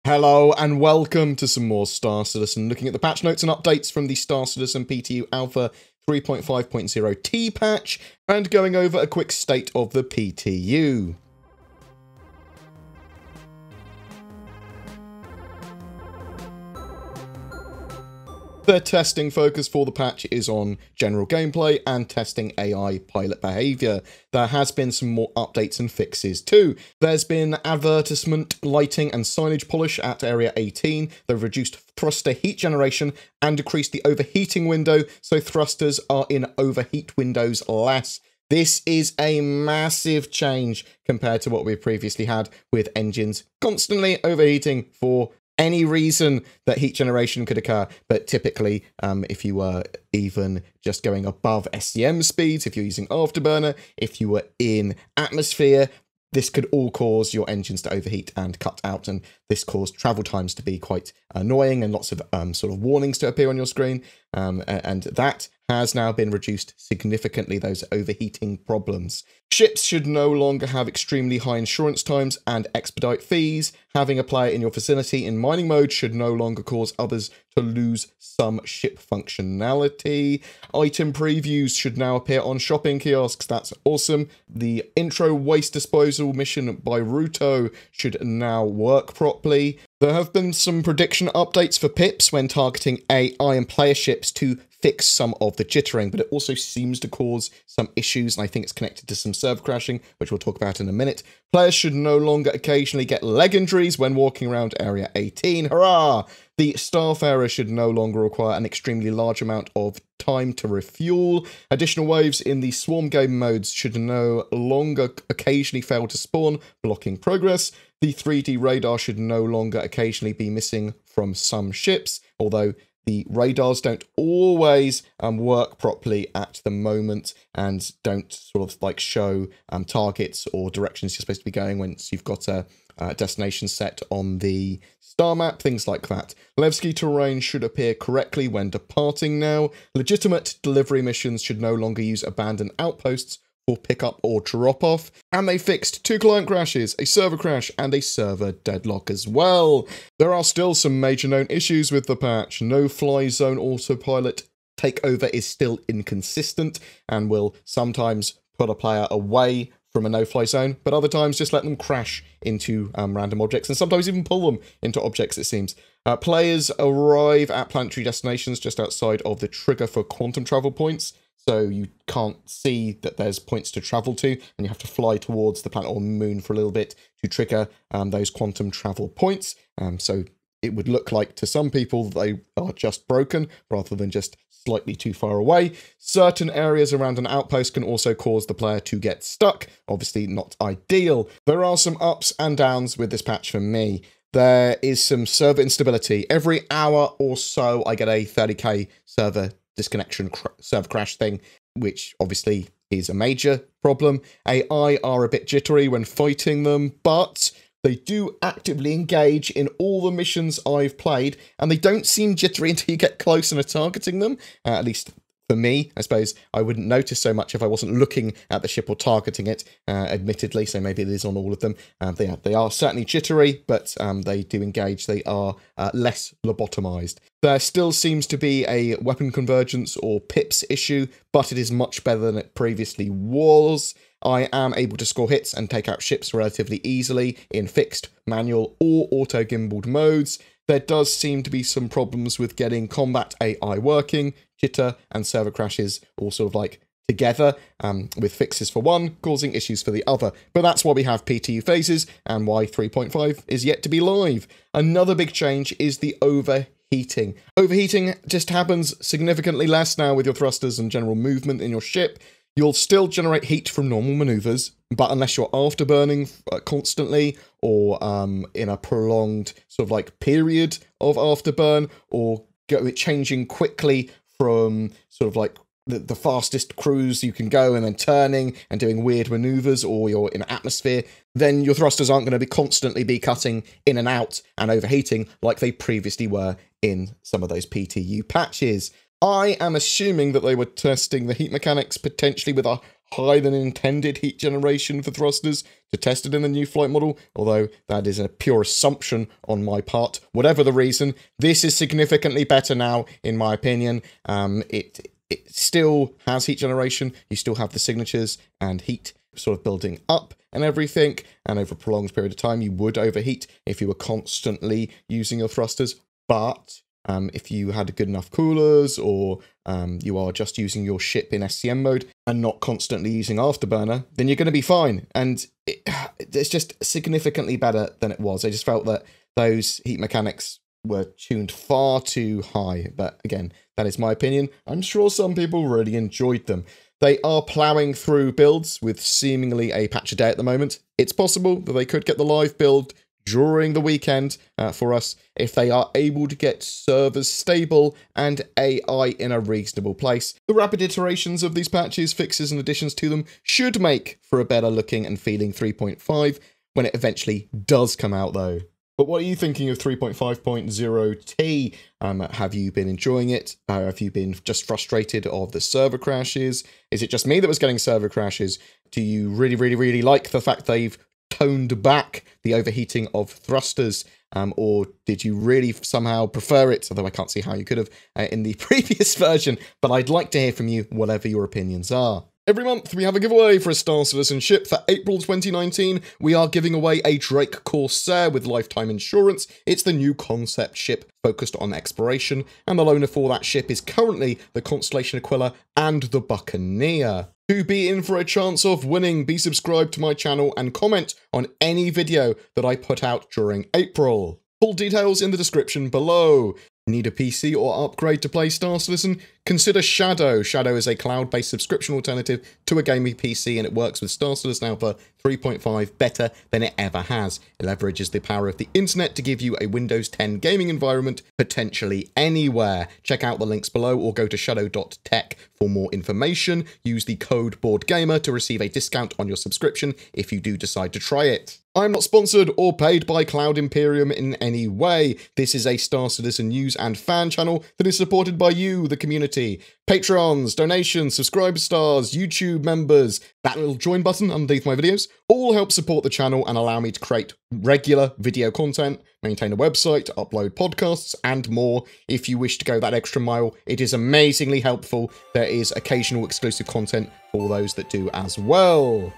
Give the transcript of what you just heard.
Hello and welcome to some more Star Citizen, looking at the patch notes and updates from the Star Citizen PTU Alpha 3.5.0T patch, and going over a quick state of the PTU. The testing focus for the patch is on general gameplay and testing AI pilot behaviour. There has been some more updates and fixes too. There's been advertisement, lighting and signage polish at Area 18. They've reduced thruster heat generation and decreased the overheating window, so thrusters are in overheat windows less. This is a massive change compared to what we've previously had with engines constantly overheating for any reason that heat generation could occur. But typically, if you were even just going above SCM speeds, if you're using afterburner, if you were in atmosphere, this could all cause your engines to overheat and cut out, and this caused travel times to be quite annoying and lots of sort of warnings to appear on your screen, and that has now been reduced significantly, those overheating problems. Ships should no longer have extremely high insurance times and expedite fees. Having a player in your vicinity in mining mode should no longer cause others to lose some ship functionality. Item previews should now appear on shopping kiosks. That's awesome. The intro waste disposal mission by Ruto should now work properly. There have been some prediction updates for pips when targeting AI and player ships to fix some of the jittering, but it also seems to cause some issues, and I think it's connected to some server crashing, which we'll talk about in a minute. Players should no longer occasionally get leg injuries when walking around Area 18. Hurrah! The Starfarer should no longer require an extremely large amount of time to refuel. Additional waves in the swarm game modes should no longer occasionally fail to spawn, blocking progress. The 3D radar should no longer occasionally be missing from some ships, although the radars don't always work properly at the moment and don't sort of like show targets or directions you're supposed to be going once you've got a destination set on the star map, things like that. Levski terrain should appear correctly when departing now. Legitimate delivery missions should no longer use abandoned outposts for pickup or drop off, and they fixed 2 client crashes, a server crash, and a server deadlock as well. There are still some major known issues with the patch. No fly zone autopilot takeover is still inconsistent and will sometimes put a player away from a no-fly zone, but other times just let them crash into random objects, and sometimes even pull them into objects, it seems. Players arrive at planetary destinations just outside of the trigger for quantum travel points, so you can't see that there's points to travel to, and you have to fly towards the planet or moon for a little bit to trigger those quantum travel points. So it would look like to some people that they are just broken rather than just slightly too far away. Certain areas around an outpost can also cause the player to get stuck. Obviously not ideal. There are some ups and downs with this patch for me. There is some server instability. Every hour or so I get a 30k server disconnection server crash thing, which obviously is a major problem. AI are a bit jittery when fighting them, but they do actively engage in all the missions I've played, and they don't seem jittery until you get close and are targeting them, at least for me. I suppose I wouldn't notice so much if I wasn't looking at the ship or targeting it, admittedly, so maybe it is on all of them. They are certainly jittery, but they do engage. They are less lobotomized. There still seems to be a weapon convergence or pips issue, but it is much better than it previously was. I am able to score hits and take out ships relatively easily in fixed, manual, or auto-gimbaled modes. There does seem to be some problems with getting combat AI working, jitter and server crashes all sort of like together, with fixes for one causing issues for the other. But that's why we have PTU phases and why 3.5 is yet to be live. Another big change is the overheating. Overheating just happens significantly less now with your thrusters and general movement in your ship. You'll still generate heat from normal maneuvers, but unless you're afterburning constantly or in a prolonged sort of like period of afterburn, or changing quickly from sort of like the fastest cruise you can go and then turning and doing weird maneuvers, or you're in atmosphere, then your thrusters aren't going to be constantly cutting in and out and overheating like they previously were in some of those PTU patches. I am assuming that they were testing the heat mechanics potentially with a higher than intended heat generation for thrusters to test it in the new flight model, although that is a pure assumption on my part. Whatever the reason, this is significantly better now, in my opinion. It still has heat generation. You still have the signatures and heat sort of building up and everything, and over a prolonged period of time you would overheat if you were constantly using your thrusters. But if you had good enough coolers, or you are just using your ship in SCM mode and not constantly using Afterburner, then you're going to be fine. And it's just significantly better than it was. I just felt that those heat mechanics were tuned far too high. But again, that is my opinion. I'm sure some people really enjoyed them. They are ploughing through builds with seemingly a patch a day at the moment. It's possible that they could get the live build during the weekend for us if they are able to get servers stable and AI in a reasonable place. The rapid iterations of these patches, fixes and additions to them should make for a better looking and feeling 3.5 when it eventually does come out though. But what are you thinking of 3.5.0T? Have you been enjoying it? Have you been just frustrated of the server crashes? Is it just me that was getting server crashes? Do you really like the fact they've toned back the overheating of thrusters? Or did you really somehow prefer it? Although I can't see how you could have in the previous version. But I'd like to hear from you, whatever your opinions are. Every month, we have a giveaway for a Star Citizen ship. For April 2019, we are giving away a Drake Corsair with lifetime insurance. It's the new concept ship focused on exploration, and the loaner for that ship is currently the Constellation Aquila and the Buccaneer. To be in for a chance of winning, be subscribed to my channel and comment on any video that I put out during April. Full details in the description below. Need a PC or upgrade to play Star Citizen? Consider Shadow. Shadow is a cloud-based subscription alternative to a gaming PC, and it works with Star Citizen Alpha 3.5 better than it ever has. It leverages the power of the internet to give you a Windows 10 gaming environment, potentially anywhere. Check out the links below or go to shadow.tech for more information. Use the code BoredGamer to receive a discount on your subscription if you do decide to try it. I'm not sponsored or paid by Cloud Imperium in any way. This is a Star Citizen news and fan channel that is supported by you, the community. Patrons, donations, subscriber stars, YouTube members, that little join button underneath my videos, all help support the channel and allow me to create regular video content, maintain a website, upload podcasts, and more. If you wish to go that extra mile, it is amazingly helpful. There is occasional exclusive content for those that do as well.